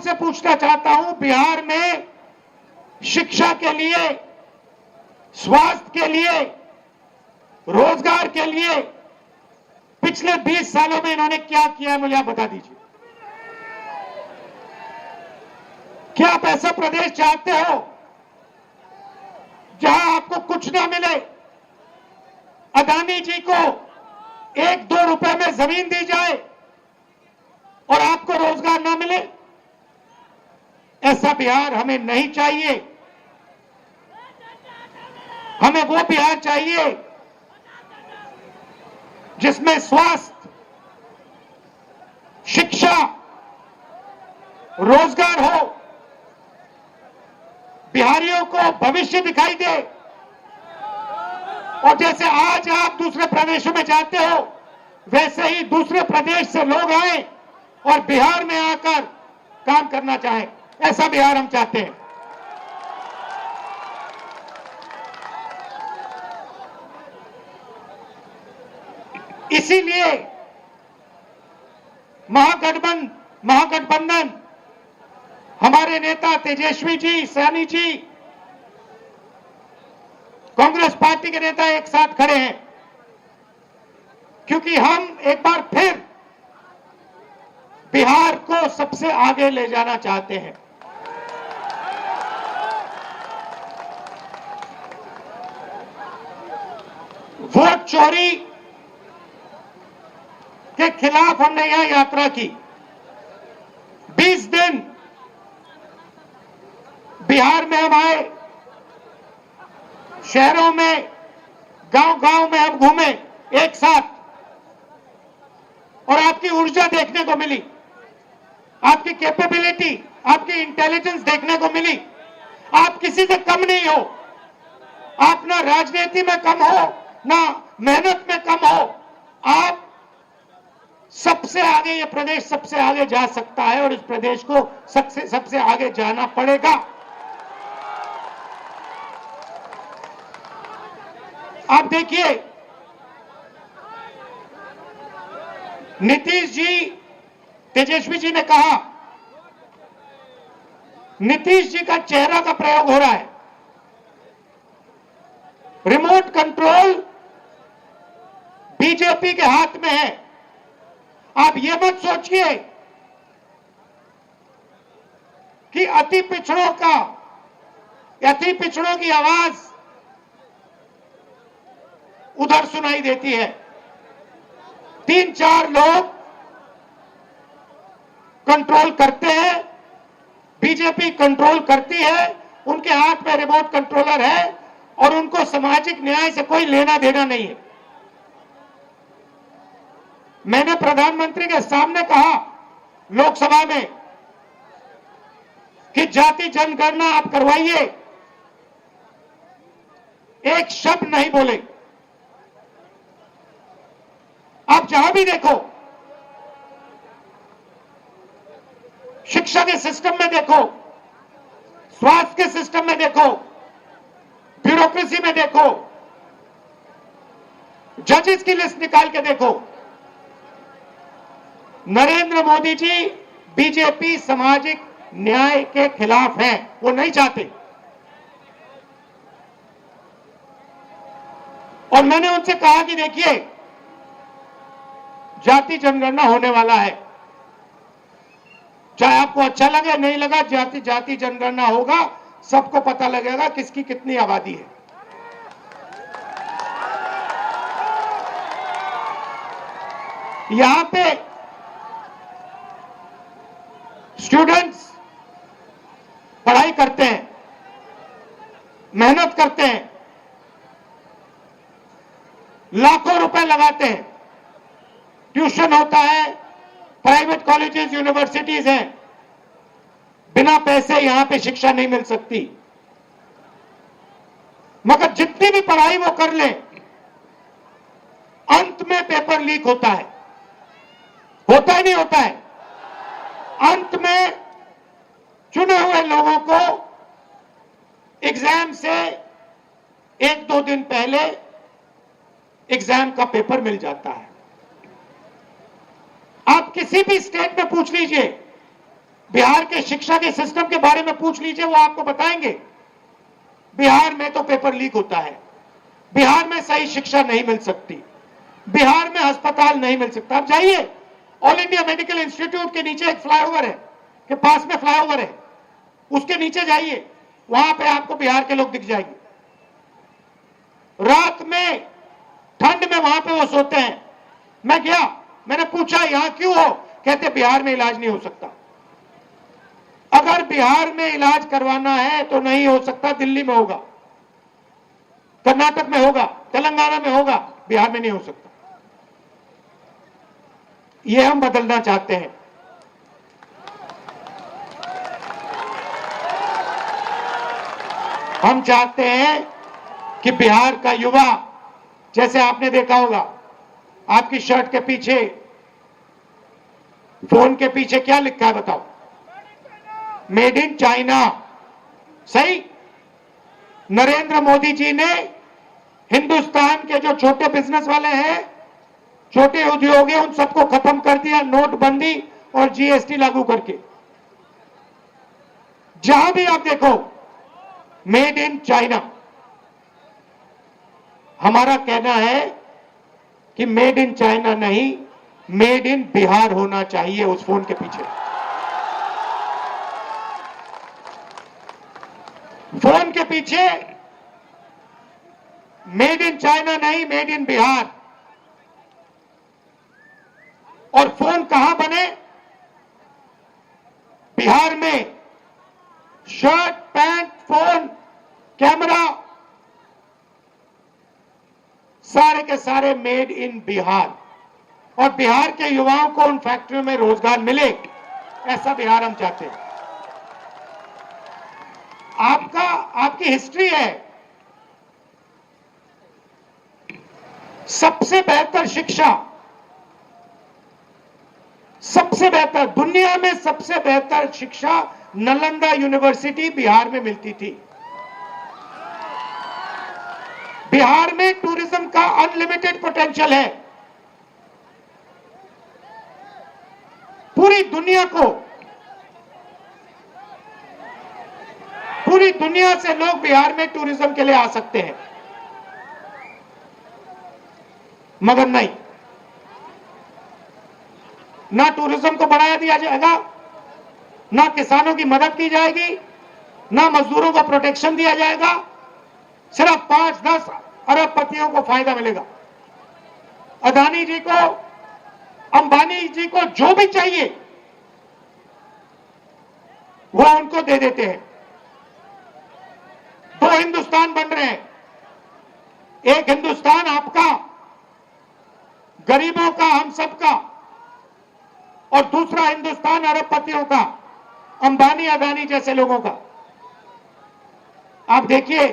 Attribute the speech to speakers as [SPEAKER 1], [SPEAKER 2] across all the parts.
[SPEAKER 1] आपसे पूछना चाहता हूं, बिहार में शिक्षा के लिए, स्वास्थ्य के लिए, रोजगार के लिए पिछले 20 सालों में इन्होंने क्या किया है, मुझे आप बता दीजिए। क्या आप ऐसा प्रदेश चाहते हो जहां आपको कुछ ना मिले, अदानी जी को 1-2 रुपए में जमीन दी जाए और आपको रोजगार ना मिले? ऐसा बिहार हमें नहीं चाहिए। हमें वो बिहार चाहिए जिसमें स्वास्थ्य, शिक्षा, रोजगार हो, बिहारियों को भविष्य दिखाई दे। और जैसे आज आप दूसरे प्रदेशों में जाते हो, वैसे ही दूसरे प्रदेश से लोग आए और बिहार में आकर काम करना चाहें। ऐसा बिहार हम चाहते हैं। इसीलिए महागठबंधन, हमारे नेता तेजस्वी जी, सैनी जी, कांग्रेस पार्टी के नेता एक साथ खड़े हैं, क्योंकि हम एक बार फिर बिहार को सबसे आगे ले जाना चाहते हैं। वोट चोरी के खिलाफ हमने यहां यात्रा की। 20 दिन बिहार में हम आए, शहरों में, गांव-गांव में हम घूमे एक साथ, और आपकी ऊर्जा देखने को मिली, आपकी कैपेबिलिटी, आपकी इंटेलिजेंस देखने को मिली। आप किसी से कम नहीं हो, आप ना राजनीति में कम हो, ना मेहनत में कम हो। आप सबसे आगे, ये प्रदेश सबसे आगे जा सकता है और इस प्रदेश को सबसे आगे जाना पड़ेगा। आप देखिए, नीतीश जी, तेजस्वी जी ने कहा, नीतीश जी का चेहरा का प्रयोग हो रहा है। रिमोट कंट्रोल बीजेपी के हाथ में है। आप ये मत सोचिए कि अति पिछड़ों की आवाज उधर सुनाई देती है। 3-4 लोग कंट्रोल करते हैं, बीजेपी कंट्रोल करती है, उनके हाथ में रिमोट कंट्रोलर है और उनको सामाजिक न्याय से कोई लेना देना नहीं है। मैंने प्रधानमंत्री के सामने कहा लोकसभा में कि जाति जनगणना आप करवाइए, एक शब्द नहीं बोले। आप जहां भी देखो, शिक्षा के सिस्टम में देखो, स्वास्थ्य के सिस्टम में देखो, ब्यूरोक्रेसी में देखो, जजेस की लिस्ट निकाल के देखो, नरेंद्र मोदी जी बीजेपी सामाजिक न्याय के खिलाफ है, वो नहीं चाहते। और मैंने उनसे कहा कि देखिए, जाति जनगणना होने वाला है, चाहे आपको अच्छा लगे नहीं लगा, जाति जनगणना होगा, सबको पता लगेगा किसकी कितनी आबादी है। यहां पे स्टूडेंट्स पढ़ाई करते हैं, मेहनत करते हैं, लाखों रुपए लगाते हैं, ट्यूशन होता है, प्राइवेट कॉलेजेस, यूनिवर्सिटीज हैं। बिना पैसे यहां पे शिक्षा नहीं मिल सकती। मगर जितनी भी पढ़ाई वो कर ले, अंत में पेपर लीक होता है। होता ही नहीं होता है? अंत में चुने हुए लोगों को एग्जाम से 1-2 दिन पहले एग्जाम का पेपर मिल जाता है। आप किसी भी स्टेट में पूछ लीजिए, बिहार के शिक्षा के सिस्टम के बारे में पूछ लीजिए, वो आपको बताएंगे। बिहार में तो पेपर लीक होता है, बिहार में सही शिक्षा नहीं मिल सकती, बिहार में अस्पताल नहीं मिल सकता। आप जाइए, ऑल इंडिया मेडिकल इंस्टीट्यूट के नीचे एक फ्लाईओवर है, के पास में फ्लाईओवर है, उसके नीचे जाइए, वहां पे आपको बिहार के लोग दिख जाएंगे। रात में ठंड में वहां पे वो सोते हैं। मैं गया, मैंने पूछा यहां क्यों हो, कहते बिहार में इलाज नहीं हो सकता। अगर बिहार में इलाज करवाना है तो नहीं हो सकता, दिल्ली में होगा, कर्नाटक में होगा, तेलंगाना में होगा, बिहार में नहीं हो सकता। ये हम बदलना चाहते हैं। हम चाहते हैं कि बिहार का युवा, जैसे आपने देखा होगा, आपकी शर्ट के पीछे, फोन के पीछे क्या लिखा है बताओ? Made in China. सही। नरेंद्र मोदी जी ने हिंदुस्तान के जो छोटे बिजनेस वाले हैं, छोटे उद्योग हैं, उन सबको खत्म कर दिया, नोटबंदी और जीएसटी लागू करके। जहां भी आप देखो मेड इन चाइना। हमारा कहना है कि मेड इन चाइना नहीं, मेड इन बिहार होना चाहिए उस फोन के पीछे। फोन के पीछे मेड इन चाइना नहीं, मेड इन बिहार। और फोन कहां बने? बिहार में। शर्ट, पैंट, फोन, कैमरा, सारे के सारे मेड इन बिहार। और बिहार के युवाओं को उन फैक्ट्रियों में रोजगार मिले, ऐसा बिहार हम चाहते हैं। आपकी हिस्ट्री है। सबसे बेहतर शिक्षा, सबसे बेहतर, दुनिया में सबसे बेहतर शिक्षा नालंदा यूनिवर्सिटी बिहार में मिलती थी। बिहार में टूरिज्म का अनलिमिटेड पोटेंशियल है। पूरी दुनिया से लोग बिहार में टूरिज्म के लिए आ सकते हैं, मगर नहीं, ना टूरिज्म को बढ़ाया दिया जाएगा, ना किसानों की मदद की जाएगी, ना मजदूरों को प्रोटेक्शन दिया जाएगा। सिर्फ 5-10 अरबपतियों को फायदा मिलेगा। अदानी जी को, अंबानी जी को जो भी चाहिए वो उनको दे देते हैं। दो हिंदुस्तान बन रहे हैं। एक हिंदुस्तान आपका, गरीबों का, हम सबका, और दूसरा हिंदुस्तान अरबपतियों का, अंबानी अदानी जैसे लोगों का। आप देखिए,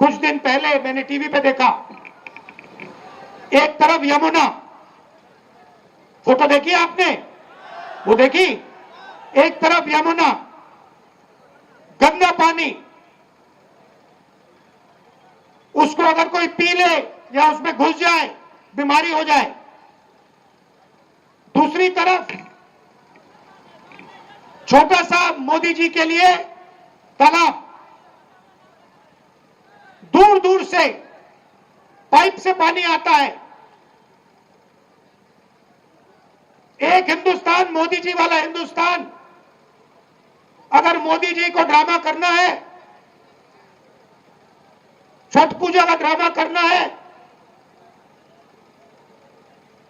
[SPEAKER 1] कुछ दिन पहले मैंने टीवी पे देखा, एक तरफ यमुना, फोटो देखी आपने? वो देखी? एक तरफ यमुना, गंदा पानी, उसको अगर कोई पी ले या उसमें घुस जाए बीमारी हो जाए। दूसरी तरफ छोटा सा मोदी जी के लिए तालाब, दूर दूर से पाइप से पानी आता है। एक हिंदुस्तान, मोदी जी वाला हिंदुस्तान। अगर मोदी जी को ड्रामा करना है, छठ पूजा का ड्रामा करना है,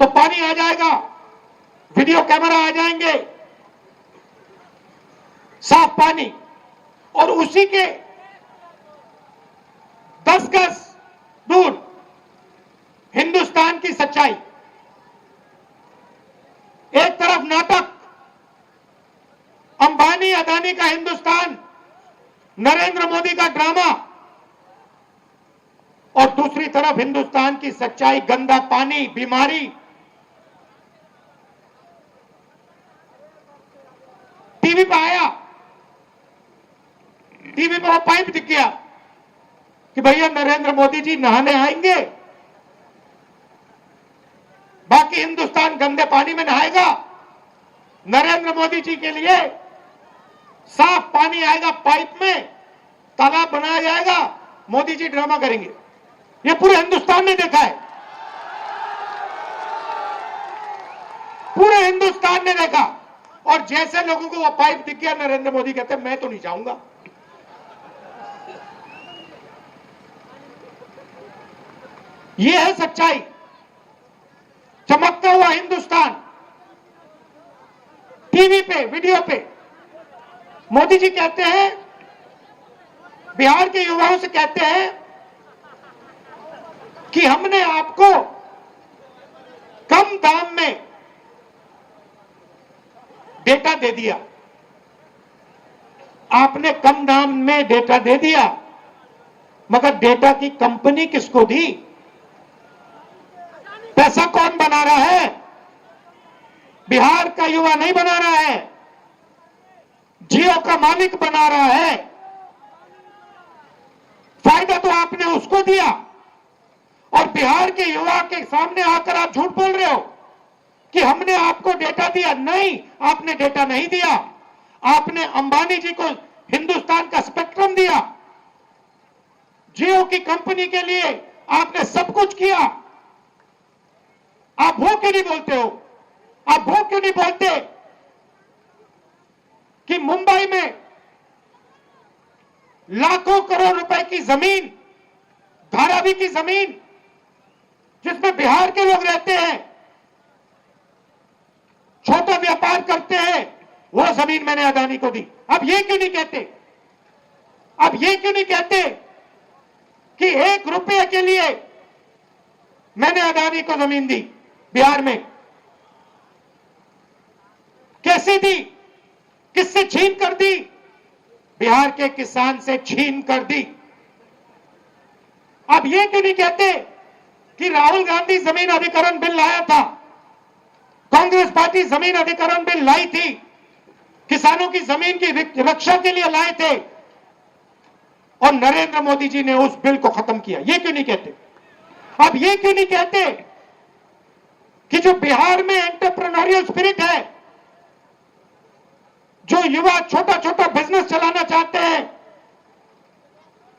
[SPEAKER 1] तो पानी आ जाएगा, वीडियो कैमरा आ जाएंगे, साफ पानी, और उसी के 10 गज दूर हिंदुस्तान की सच्चाई। एक तरफ नाटक, अंबानी अदानी का हिंदुस्तान, नरेंद्र मोदी का ड्रामा, और दूसरी तरफ हिंदुस्तान की सच्चाई, गंदा पानी, बीमारी। टीवी पे आया, टीवी पे वो पाइप दिख गया कि भैया नरेंद्र मोदी जी नहाने आएंगे, बाकी हिंदुस्तान गंदे पानी में नहाएगा। नरेंद्र मोदी जी के लिए साफ पानी आएगा पाइप में, तालाब बनाया जाएगा, मोदी जी ड्रामा करेंगे। ये पूरे हिंदुस्तान ने देखा है, पूरे हिंदुस्तान ने देखा। और जैसे लोगों को वो पाइप दिख गया, नरेंद्र मोदी कहते हैं मैं तो नहीं जाऊंगा। ये है सच्चाई, चमकता हुआ हिंदुस्तान। टीवी पे, वीडियो पे मोदी जी कहते हैं, बिहार के युवाओं से कहते हैं कि हमने आपको कम दाम में डेटा दे दिया। आपने कम दाम में डेटा दे दिया, मगर डेटा की कंपनी किसको दी? पैसा कौन बना रहा है? बिहार का युवा नहीं बना रहा है, जियो का मालिक बना रहा है। फायदा तो आपने उसको दिया, और बिहार के युवा के सामने आकर आप झूठ बोल रहे हो कि हमने आपको डेटा दिया। नहीं, आपने डेटा नहीं दिया। आपने अंबानी जी को हिंदुस्तान का स्पेक्ट्रम दिया, जियो की कंपनी के लिए आपने सब कुछ किया। आप वो क्यों नहीं बोलते हो? आप वो क्यों नहीं बोलते कि मुंबई में लाखों करोड़ रुपए की जमीन, धारावी की जमीन, जिसमें बिहार के लोग रहते हैं, छोटा व्यापार करते हैं, वो जमीन मैंने अदानी को दी। अब ये क्यों नहीं कहते? अब ये क्यों नहीं कहते कि 1 रुपये के लिए मैंने अदानी को जमीन दी बिहार में? कैसे दी? किससे छीन कर दी? बिहार के किसान से छीन कर दी। अब ये क्यों नहीं कहते कि राहुल गांधी जमीन अधिग्रहण बिल लाया था, कांग्रेस पार्टी जमीन अधिग्रहण बिल लाई थी, किसानों की जमीन की रक्षा के लिए लाए थे, और नरेंद्र मोदी जी ने उस बिल को खत्म किया? ये क्यों नहीं कहते? अब ये क्यों नहीं कहते कि जो बिहार में एंटरप्रेन्योरियल स्पिरिट है, जो युवा छोटा छोटा बिजनेस चलाना चाहते हैं,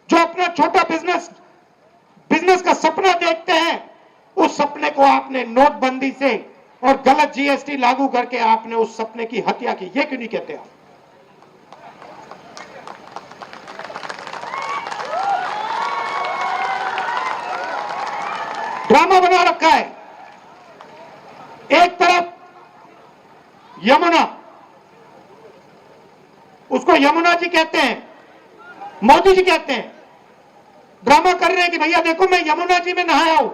[SPEAKER 1] जो अपना छोटा बिजनेस का सपना देखते हैं, उस सपने को आपने नोटबंदी से और गलत जीएसटी लागू करके आपने उस सपने की हत्या की? ये क्यों नहीं कहते आप? ड्रामा बना रखा है। एक तरफ यमुना, उसको यमुना जी कहते हैं, मोदी जी कहते हैं, ड्रामा कर रहे हैं कि भैया देखो मैं यमुना जी में नहाया हूं।